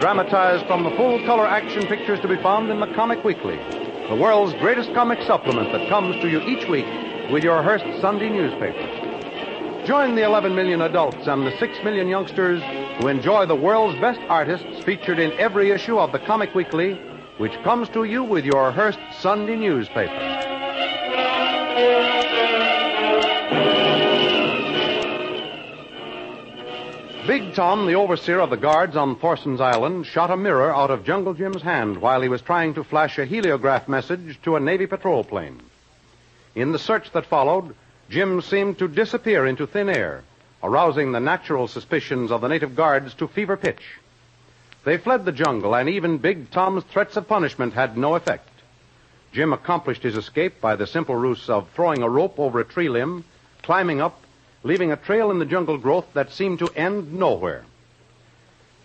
dramatized from the full-color action pictures to be found in the Comic Weekly, the world's greatest comic supplement that comes to you each week with your Hearst Sunday newspaper. Join the 11 million adults and the 6 million youngsters who enjoy the world's best artists featured in every issue of the Comic Weekly, which comes to you with your Hearst Sunday newspaper. Big Tom, the overseer of the guards on Thorson's Island, shot a mirror out of Jungle Jim's hand while he was trying to flash a heliograph message to a Navy patrol plane. In the search that followed, Jim seemed to disappear into thin air, arousing the natural suspicions of the native guards to fever pitch. They fled the jungle, and even Big Tom's threats of punishment had no effect. Jim accomplished his escape by the simple ruse of throwing a rope over a tree limb, climbing up, leaving a trail in the jungle growth that seemed to end nowhere.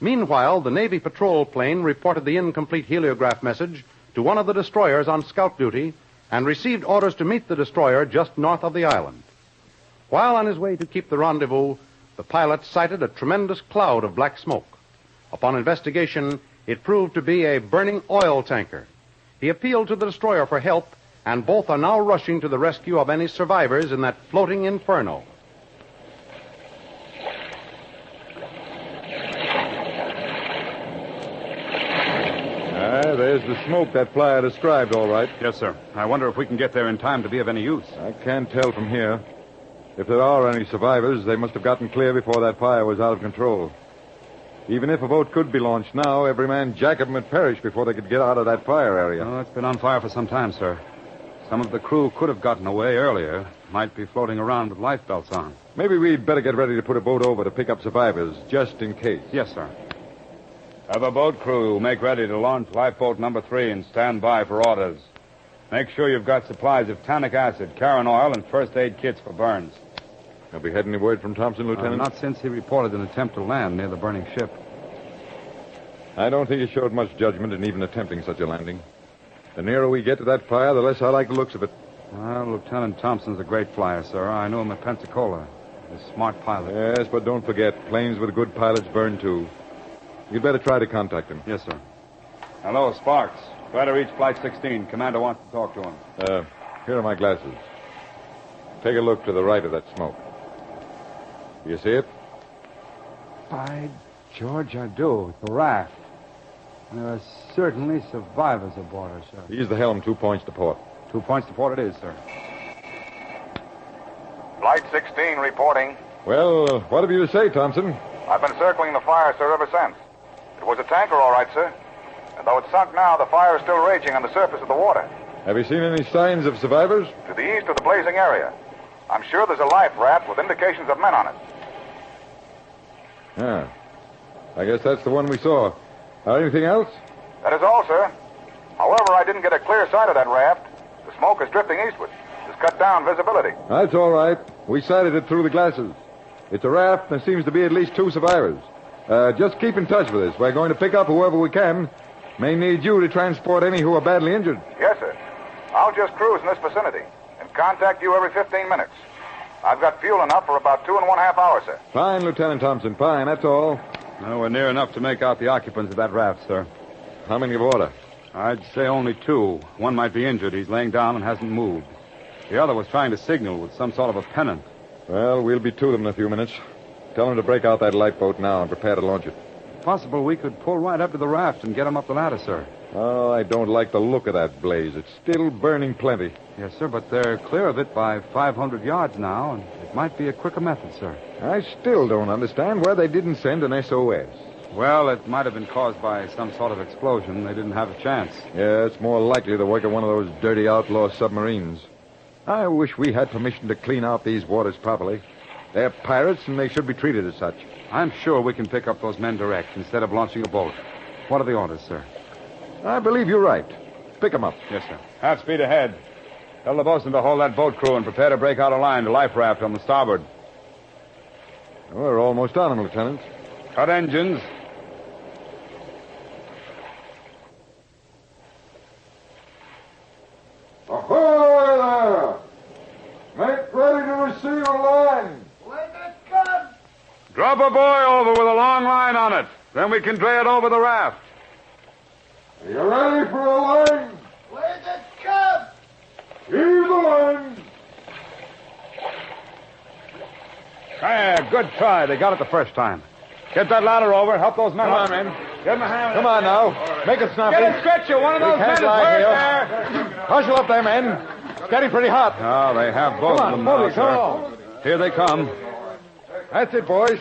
Meanwhile, the Navy patrol plane reported the incomplete heliograph message to one of the destroyers on scout duty and received orders to meet the destroyer just north of the island. While on his way to keep the rendezvous, the pilot sighted a tremendous cloud of black smoke. Upon investigation, it proved to be a burning oil tanker. He appealed to the destroyer for help, and both are now rushing to the rescue of any survivors in that floating inferno. There's the smoke that flyer described, all right. Yes, sir. I wonder if we can get there in time to be of any use. I can't tell from here. If there are any survivors, they must have gotten clear before that fire was out of control. Even if a boat could be launched now, every man jack of them would perish before they could get out of that fire area. Oh, it's been on fire for some time, sir. Some of the crew could have gotten away earlier. Might be floating around with life belts on. Maybe we'd better get ready to put a boat over to pick up survivors, just in case. Yes, sir. Have a boat crew make ready to launch lifeboat number 3 and stand by for orders. Make sure you've got supplies of tannic acid, carron oil, and first aid kits for burns. Have we had any word from Thompson, Lieutenant? Not since he reported an attempt to land near the burning ship. I don't think he showed much judgment in even attempting such a landing. The nearer we get to that fire, the less I like the looks of it. Well, Lieutenant Thompson's a great flyer, sir. I knew him at Pensacola. He's a smart pilot. Yes, but don't forget, planes with good pilots burn, too. You'd better try to contact him. Yes, sir. Hello, Sparks. Try to reach Flight 16. Commander wants to talk to him. Here are my glasses. Take a look to the right of that smoke. Do you see it? By George, I do. The raft. There are certainly survivors aboard her, sir. Ease the helm 2 points to port. 2 points to port it is, sir. Flight 16 reporting. Well, what have you to say, Thompson? I've been circling the fire, sir, ever since. It was a tanker, all right, sir. And though it's sunk now, the fire is still raging on the surface of the water. Have you seen any signs of survivors? To the east of the blazing area. I'm sure there's a life raft with indications of men on it. Yeah. I guess that's the one we saw. Anything else? That is all, sir. However, I didn't get a clear sight of that raft. The smoke is drifting eastward. It's cut down visibility. That's all right. We sighted it through the glasses. It's a raft, and there seems to be at least 2 survivors. Just keep in touch with us. We're going to pick up whoever we can. May need you to transport any who are badly injured. Yes, sir. I'll just cruise in this vicinity and contact you every 15 minutes. I've got fuel enough for about 2.5 hours, sir. Fine, Lieutenant Thompson. Fine, that's all. No, we're near enough to make out the occupants of that raft, sir. How many of order? I'd say only 2. One might be injured. He's laying down and hasn't moved. The other was trying to signal with some sort of a pennant. Well, we'll be to them in a few minutes. Tell them to break out that lifeboat now and prepare to launch it. Possible we could pull right up to the raft and get them up the ladder, sir. Oh, I don't like the look of that blaze. It's still burning plenty. Yes, sir, but they're clear of it by 500 yards now, and it might be a quicker method, sir. I still don't understand why they didn't send an SOS. Well, it might have been caused by some sort of explosion. They didn't have a chance. Yeah, it's more likely the work of one of those dirty outlaw submarines. I wish we had permission to clean out these waters properly. They're pirates, and they should be treated as such. I'm sure we can pick up those men direct instead of launching a boat. What are the orders, sir? I believe you're right. Pick them up. Yes, sir. Half speed ahead. Tell the bosun to hold that boat crew and prepare to break out a line to life raft on the starboard. We're almost on them, Lieutenant. Cut engines. Ahoy there! Make ready to receive a line. Drop a buoy over with a long line on it. Then Then we can dray it over the raft. Are you ready for a line? Where's it come? Here's the line. Good try. They got it the first time. Get that ladder over. Help those men. Come up. on, men. Get them a hand. Come on now. Make it snappy. Get a stretcher. One of those men is hurt there. Hustle up there, men. It's getting pretty hot. Oh, they have both of them now, sir. Here they come. That's it, boys.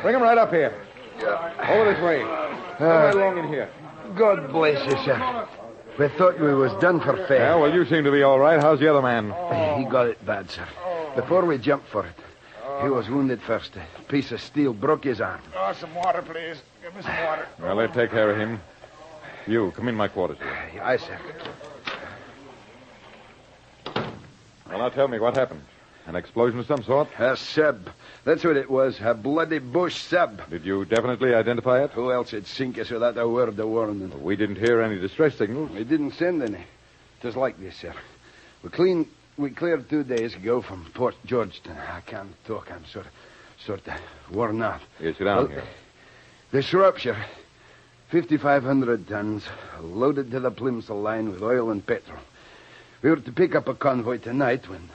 Bring them right up here. Over this way. Come right along in here. God bless you, sir. We thought we was done for fair. Yeah, well, you seem to be all right. How's the other man? He got it bad, sir. Before we jumped for it, he was wounded first. A piece of steel broke his arm. Oh, some water, please. Give me some water. Well, they'll take care of him. You, come in my quarters here. Aye, sir. Well, now tell me what happened. An explosion of some sort? A sub. That's what it was. A bloody bush sub. Did you definitely identify it? Who else would sink us without a word of warning? Well, we didn't hear any distress signals. We didn't send any. It was like this, sir. We cleared 2 days ago from Port Georgetown. I can't talk. I'm sort of worn out. Here, sit down here. The Shropshire, 5,500 tons, loaded to the Plimsoll line with oil and petrol. We were to pick up a convoy tonight when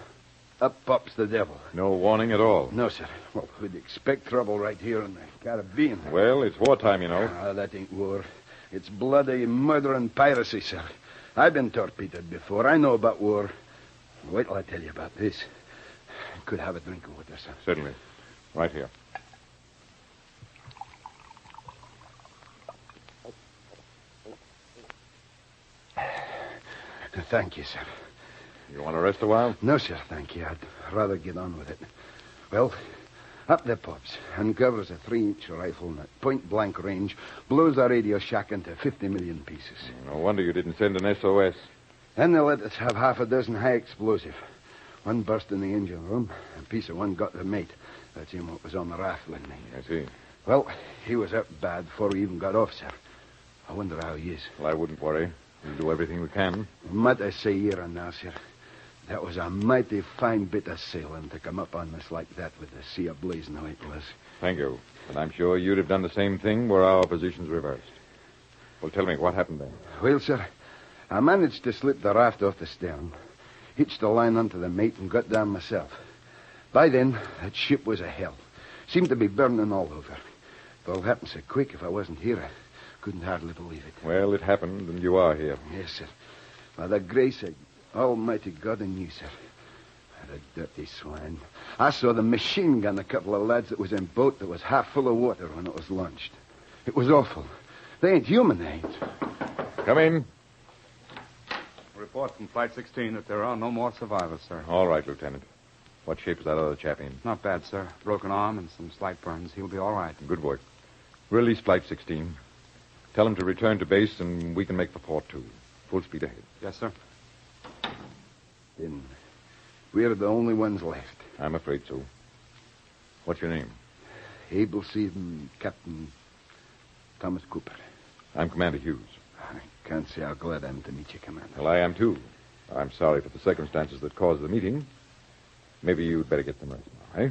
up pops the devil. No warning at all? No, sir. Well, we'd expect trouble right here in the Caribbean. Well, it's wartime, you know. Ah, that ain't war. It's bloody murder and piracy, sir. I've been torpedoed before. I know about war. Wait till I tell you about this. Could have a drink of water, sir. Certainly. Right here. Thank you, sir. You want to rest a while? No, sir, thank you. I'd rather get on with it. Well, up there pops. Uncovers a 3-inch rifle at point-blank range. Blows our radio shack into 50 million pieces. No wonder you didn't send an SOS. Then they let us have half a dozen high explosive. One burst in the engine room. A piece of one got the mate. That's him what was on the raft with me. I see. Well, he was up bad before we even got off, sir. I wonder how he is. Well, I wouldn't worry. We'll do everything we can. Might I say here and now, sir, that was a mighty fine bit of sailing to come up on us like that with the sea ablaze how it was. Thank you. And I'm sure you'd have done the same thing were our positions reversed. Well, tell me, what happened then? Well, sir, I managed to slip the raft off the stern, hitched the line onto the mate, and got down myself. By then, that ship was a hell. Seemed to be burning all over. It all happened so quick, if I wasn't here, I couldn't hardly believe it. Well, it happened, and you are here. Yes, sir. By the grace of Almighty God and you, sir. The dirty swine. I saw the machine gun a couple of lads that was in boat that was half full of water when it was launched. It was awful. They ain't human, they ain't. Come in. Report from Flight 16 that there are no more survivors, sir. All right, Lieutenant. What shape is that other chap in? Not bad, sir. Broken arm and some slight burns. He'll be all right. Good work. Release Flight 16. Tell him to return to base, and we can make for Port 2. Full speed ahead. Yes, sir. Then we're the only ones left. I'm afraid so. What's your name? Able Seaman Captain Thomas Cooper. I'm Commander Hughes. I can't say how glad I am to meet you, Commander. Well, I am, too. I'm sorry for the circumstances that caused the meeting. Maybe you'd better get some rest now, eh?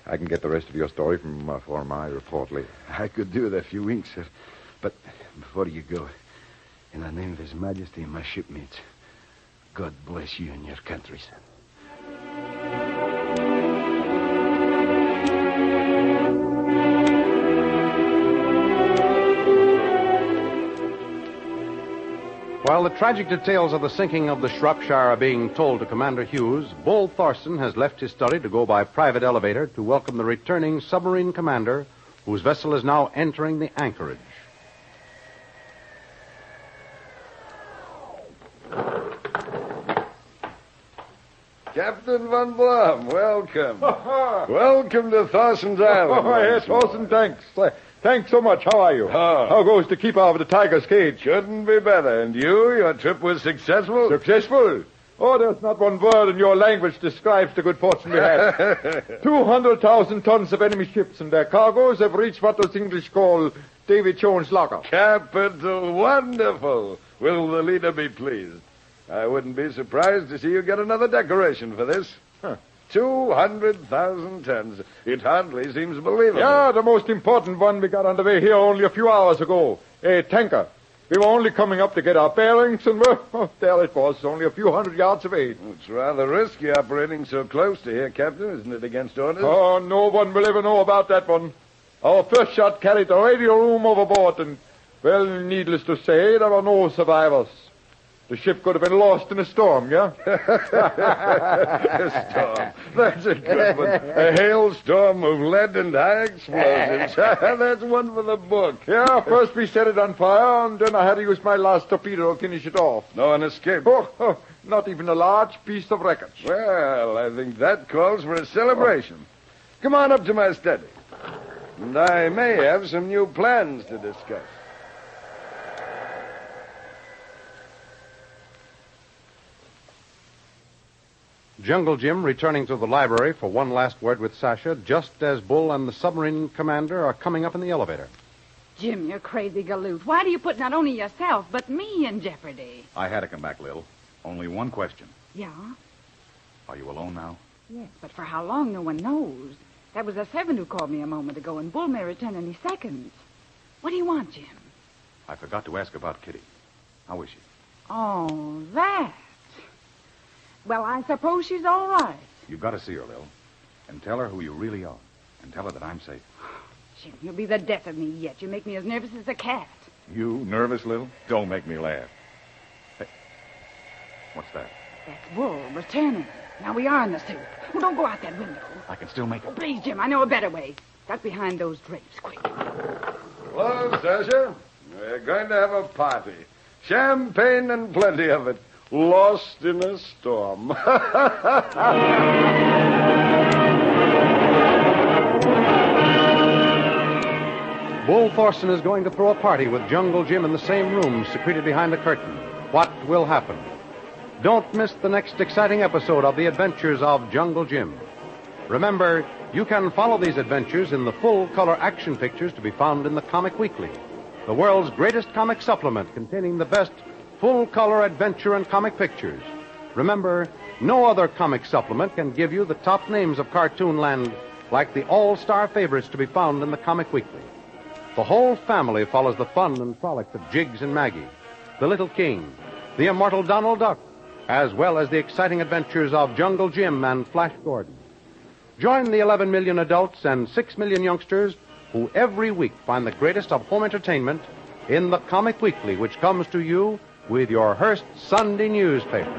I can get the rest of your story for my report later. I could do it a few winks, sir. But before you go, in the name of His Majesty and my shipmates, God bless you and your country, sir. While the tragic details of the sinking of the Shropshire are being told to Commander Hughes, Bull Thorson has left his study to go by private elevator to welcome the returning submarine commander, whose vessel is now entering the anchorage. Captain Von Blum, welcome. Welcome to Thorson's Island. Oh, yes, Thorson, thanks. Thanks so much. How are you? How goes the keep out of the tiger's cage? Couldn't be better. And you, your trip was successful? Successful? Oh, there's not one word in your language describes the good fortune we had. 200,000 tons of enemy ships and their cargoes have reached what those English call Davy Jones' locker. Capital. Wonderful. Will the leader be pleased? I wouldn't be surprised to see you get another decoration for this. 200,000 tons. It hardly seems believable. Yeah, the most important one we got underway here only a few hours ago. A tanker. We were only coming up to get our bearings, and there it was, only a few hundred yards away. It's rather risky operating so close to here, Captain, isn't it, against orders? Oh, no one will ever know about that one. Our first shot carried the radio room overboard, and, well, needless to say, there were no survivors. The ship could have been lost in a storm, yeah? A storm. That's a good one. A hailstorm of lead and high explosives. That's one for the book. Yeah, first we set it on fire, and then I had to use my last torpedo to finish it off. No one escaped. Oh, not even a large piece of wreckage. Well, I think that calls for a celebration. Come on up to my study. And I may have some new plans to discuss. Jungle Jim returning to the library for one last word with Sasha just as Bull and the submarine commander are coming up in the elevator. Jim, you're crazy galoot. Why do you put not only yourself, but me in jeopardy? I had to come back, Lil. Only one question. Yeah? Are you alone now? Yes, but for how long, no one knows. That was a servant who called me a moment ago, and Bull may return any seconds. What do you want, Jim? I forgot to ask about Kitty. How is she? Oh, that. Well, I suppose she's all right. You've got to see her, Lil. And tell her who you really are. And tell her that I'm safe. Jim, you'll be the death of me yet. You make me as nervous as a cat. You nervous, Lil? Don't make me laugh. Hey, what's that? That's Bull returning. Now we are in the soup. Oh, don't go out that window. I can still make it. Oh, please, Jim, I know a better way. Duck behind those drapes, quick. Hello, Sasha. We're going to have a party. Champagne and plenty of it. Lost in a storm. Bull Thorson is going to throw a party with Jungle Jim in the same room, secreted behind a curtain. What will happen? Don't miss the next exciting episode of The Adventures of Jungle Jim. Remember, you can follow these adventures in the full-color action pictures to be found in the Comic Weekly, the world's greatest comic supplement containing the best full-color adventure and comic pictures. Remember, no other comic supplement can give you the top names of cartoon land like the all-star favorites to be found in the Comic Weekly. The whole family follows the fun and frolics of Jiggs and Maggie, the Little King, the immortal Donald Duck, as well as the exciting adventures of Jungle Jim and Flash Gordon. Join the 11 million adults and 6 million youngsters who every week find the greatest of home entertainment in the Comic Weekly, which comes to you with your Hearst Sunday newspaper.